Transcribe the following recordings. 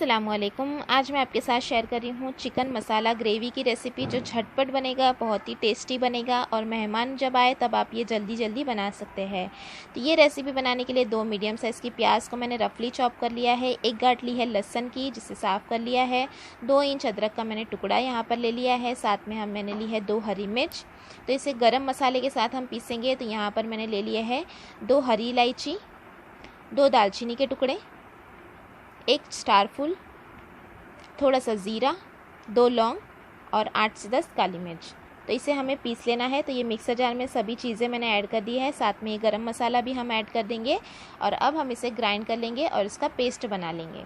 अस्सलामुअलैकुम। आज मैं आपके साथ शेयर कर रही हूँ चिकन मसाला ग्रेवी की रेसिपी, जो झटपट बनेगा, बहुत ही टेस्टी बनेगा और मेहमान जब आए तब आप ये जल्दी जल्दी बना सकते हैं। तो ये रेसिपी बनाने के लिए 2 मीडियम साइज़ की प्याज को मैंने रफली चॉप कर लिया है, 1 गांठ ली है लहसुन की जिसे साफ़ कर लिया है, 2 इंच अदरक का मैंने टुकड़ा यहाँ पर ले लिया है, साथ में मैंने ली है 2 हरी मिर्च। तो इसे गरम मसाले के साथ हम पीसेंगे। तो यहाँ पर मैंने ले लिया है 2 हरी इलायची, 2 दालचीनी के टुकड़े, 1 स्टार फूल, थोड़ा सा ज़ीरा, 2 लौंग और 8 से 10 काली मिर्च। तो इसे हमें पीस लेना है। तो ये मिक्सर जार में सभी चीज़ें मैंने ऐड कर दी है, साथ में ये गरम मसाला भी हम ऐड कर देंगे और अब हम इसे ग्राइंड कर लेंगे और इसका पेस्ट बना लेंगे।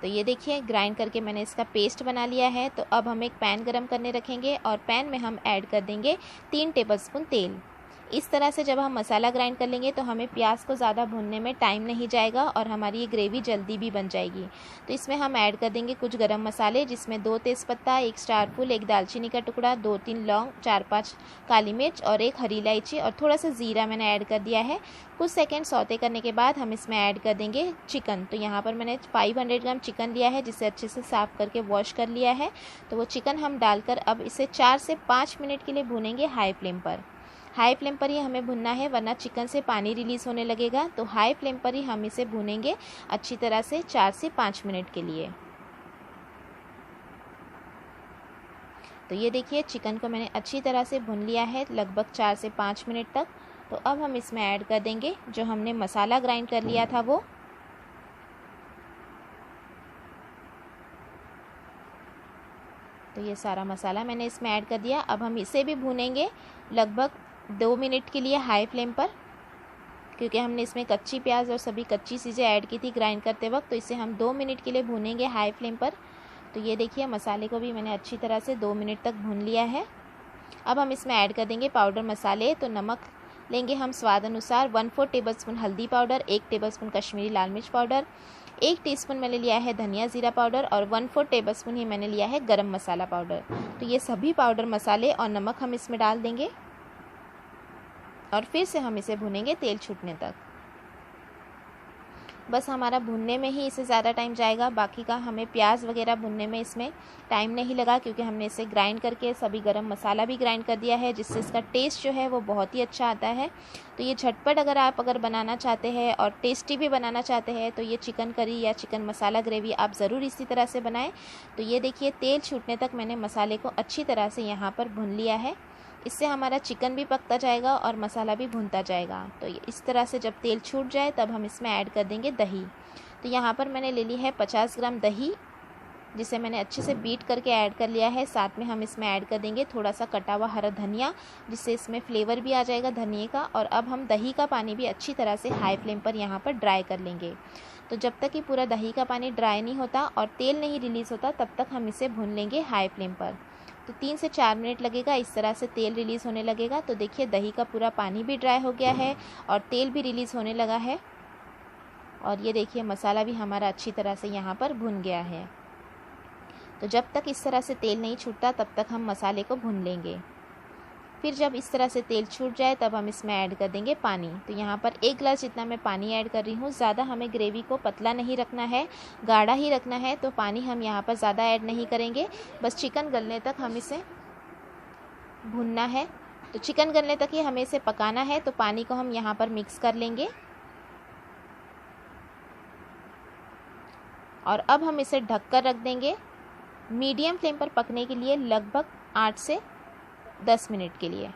तो ये देखिए ग्राइंड करके मैंने इसका पेस्ट बना लिया है। तो अब हम एक पैन गरम करने रखेंगे और पैन में हम ऐड कर देंगे 3 टेबलस्पून तेल। इस तरह से जब हम मसाला ग्राइंड कर लेंगे तो हमें प्याज को ज़्यादा भूनने में टाइम नहीं जाएगा और हमारी ये ग्रेवी जल्दी भी बन जाएगी। तो इसमें हम ऐड कर देंगे कुछ गरम मसाले, जिसमें 2 तेज़पत्ता, 1 स्टार फूल, 1 दालचीनी का टुकड़ा, 2-3 लौंग, 4-5 काली मिर्च और 1 हरी इलायची और थोड़ा सा ज़ीरा मैंने ऐड कर दिया है। कुछ सेकेंड सौते करने के बाद हम इसमें ऐड कर देंगे चिकन। तो यहाँ पर मैंने 500 ग्राम चिकन लिया है, जिसे अच्छे से साफ़ करके वॉश कर लिया है। तो वो चिकन हम डालकर अब इसे 4 से 5 मिनट के लिए भूनेंगे हाई फ्लेम पर। हाई फ्लेम पर ही हमें भुनना है, वरना चिकन से पानी रिलीज़ होने लगेगा। तो हाई फ्लेम पर ही हम इसे भूनेंगे अच्छी तरह से 4 से 5 मिनट के लिए। तो ये देखिए चिकन को मैंने अच्छी तरह से भून लिया है, लगभग 4 से 5 मिनट तक। तो अब हम इसमें ऐड कर देंगे जो हमने मसाला ग्राइंड कर लिया था वो। तो ये सारा मसाला मैंने इसमें ऐड कर दिया। अब हम इसे भी भूनेंगे लगभग 2 मिनट के लिए हाई फ्लेम पर, क्योंकि हमने इसमें कच्ची प्याज और सभी कच्ची चीज़ें ऐड की थी ग्राइंड करते वक्त। तो इसे हम 2 मिनट के लिए भूनेंगे हाई फ्लेम पर। तो ये देखिए मसाले को भी मैंने अच्छी तरह से 2 मिनट तक भून लिया है। अब हम इसमें ऐड कर देंगे पाउडर मसाले। तो नमक लेंगे हम स्वाद अनुसार, 1/4 टेबलस्पून हल्दी पाउडर, 1 टेबलस्पून कश्मीरी लाल मिर्च पाउडर, 1 टीस्पून मैंने लिया है धनिया जीरा पाउडर और 1/4 टेबलस्पून ही मैंने लिया है गरम मसाला पाउडर। तो ये सभी पाउडर मसाले और नमक हम इसमें डाल देंगे और फिर से हम इसे भूनेंगे तेल छूटने तक। बस हमारा भुनने में ही इसे ज़्यादा टाइम जाएगा, बाकी का हमें प्याज वगैरह भुनने में इसमें टाइम नहीं लगा, क्योंकि हमने इसे ग्राइंड करके सभी गरम मसाला भी ग्राइंड कर दिया है, जिससे इसका टेस्ट जो है वो बहुत ही अच्छा आता है। तो ये झटपट अगर बनाना चाहते हैं और टेस्टी भी बनाना चाहते हैं तो ये चिकन करी या चिकन मसाला ग्रेवी आप ज़रूर इसी तरह से बनाएं। तो ये देखिए तेल छूटने तक मैंने मसाले को अच्छी तरह से यहाँ पर भून लिया है। इससे हमारा चिकन भी पकता जाएगा और मसाला भी भुनता जाएगा। तो इस तरह से जब तेल छूट जाए तब हम इसमें ऐड कर देंगे दही। तो यहाँ पर मैंने ले ली है 50 ग्राम दही, जिसे मैंने अच्छे से बीट करके ऐड कर लिया है। साथ में हम इसमें ऐड कर देंगे थोड़ा सा कटा हुआ हरा धनिया, जिससे इसमें फ्लेवर भी आ जाएगा धनिए का। और अब हम दही का पानी भी अच्छी तरह से हाई फ्लेम पर यहाँ पर ड्राई कर लेंगे। तो जब तक कि पूरा दही का पानी ड्राई नहीं होता और तेल नहीं रिलीज़ होता तब तक हम इसे भून लेंगे हाई फ्लेम पर। तो 3 से 4 मिनट लगेगा, इस तरह से तेल रिलीज़ होने लगेगा। तो देखिए दही का पूरा पानी भी ड्राई हो गया है और तेल भी रिलीज़ होने लगा है। और ये देखिए मसाला भी हमारा अच्छी तरह से यहाँ पर भुन गया है। तो जब तक इस तरह से तेल नहीं छूटता तब तक हम मसाले को भून लेंगे। फिर जब इस तरह से तेल छूट जाए तब हम इसमें ऐड कर देंगे पानी। तो यहाँ पर 1 गिलास जितना मैं पानी ऐड कर रही हूँ। ज़्यादा हमें ग्रेवी को पतला नहीं रखना है, गाढ़ा ही रखना है। तो पानी हम यहाँ पर ज़्यादा ऐड नहीं करेंगे, बस चिकन गलने तक हम इसे भूनना है। तो चिकन गलने तक ही हमें इसे पकाना है। तो पानी को हम यहाँ पर मिक्स कर लेंगे और अब हम इसे ढक कर रख देंगे मीडियम फ्लेम पर पकने के लिए, लगभग 8 से 10 मिनट के लिए,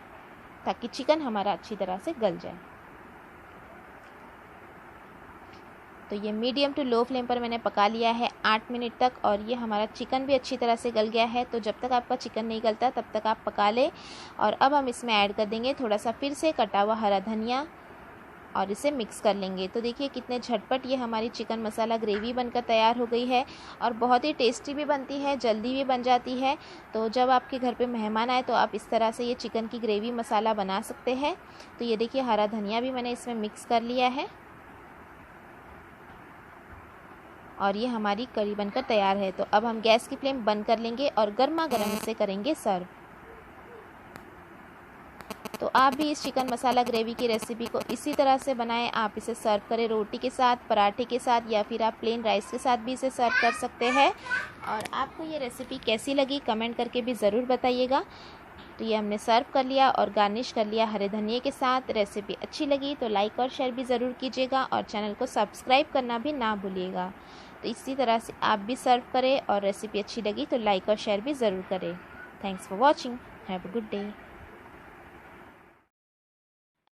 ताकि चिकन हमारा अच्छी तरह से गल जाए। तो ये मीडियम टू लो फ्लेम पर मैंने पका लिया है 8 मिनट तक और ये हमारा चिकन भी अच्छी तरह से गल गया है। तो जब तक आपका चिकन नहीं गलता तब तक आप पका लें। और अब हम इसमें ऐड कर देंगे थोड़ा सा फिर से कटा हुआ हरा धनिया और इसे मिक्स कर लेंगे। तो देखिए कितने झटपट ये हमारी चिकन मसाला ग्रेवी बनकर तैयार हो गई है और बहुत ही टेस्टी भी बनती है, जल्दी भी बन जाती है। तो जब आपके घर पे मेहमान आए तो आप इस तरह से ये चिकन की ग्रेवी मसाला बना सकते हैं। तो ये देखिए हरा धनिया भी मैंने इसमें मिक्स कर लिया है और ये हमारी करी बनकर तैयार है। तो अब हम गैस की फ्लेम बंद कर लेंगे और गर्मा गर्म इसे करेंगे सर्व। तो आप भी इस चिकन मसाला ग्रेवी की रेसिपी को इसी तरह से बनाएं। आप इसे सर्व करें रोटी के साथ, पराठे के साथ, या फिर आप प्लेन राइस के साथ भी इसे सर्व कर सकते हैं। और आपको ये रेसिपी कैसी लगी कमेंट करके भी ज़रूर बताइएगा। तो ये हमने सर्व कर लिया और गार्निश कर लिया हरे धनिए के साथ। रेसिपी अच्छी लगी तो लाइक और शेयर भी ज़रूर कीजिएगा और चैनल को सब्सक्राइब करना भी ना भूलिएगा। तो इसी तरह से आप भी सर्व करें और रेसिपी अच्छी लगी तो लाइक और शेयर भी ज़रूर करें। Thanks for watching. Have a good day.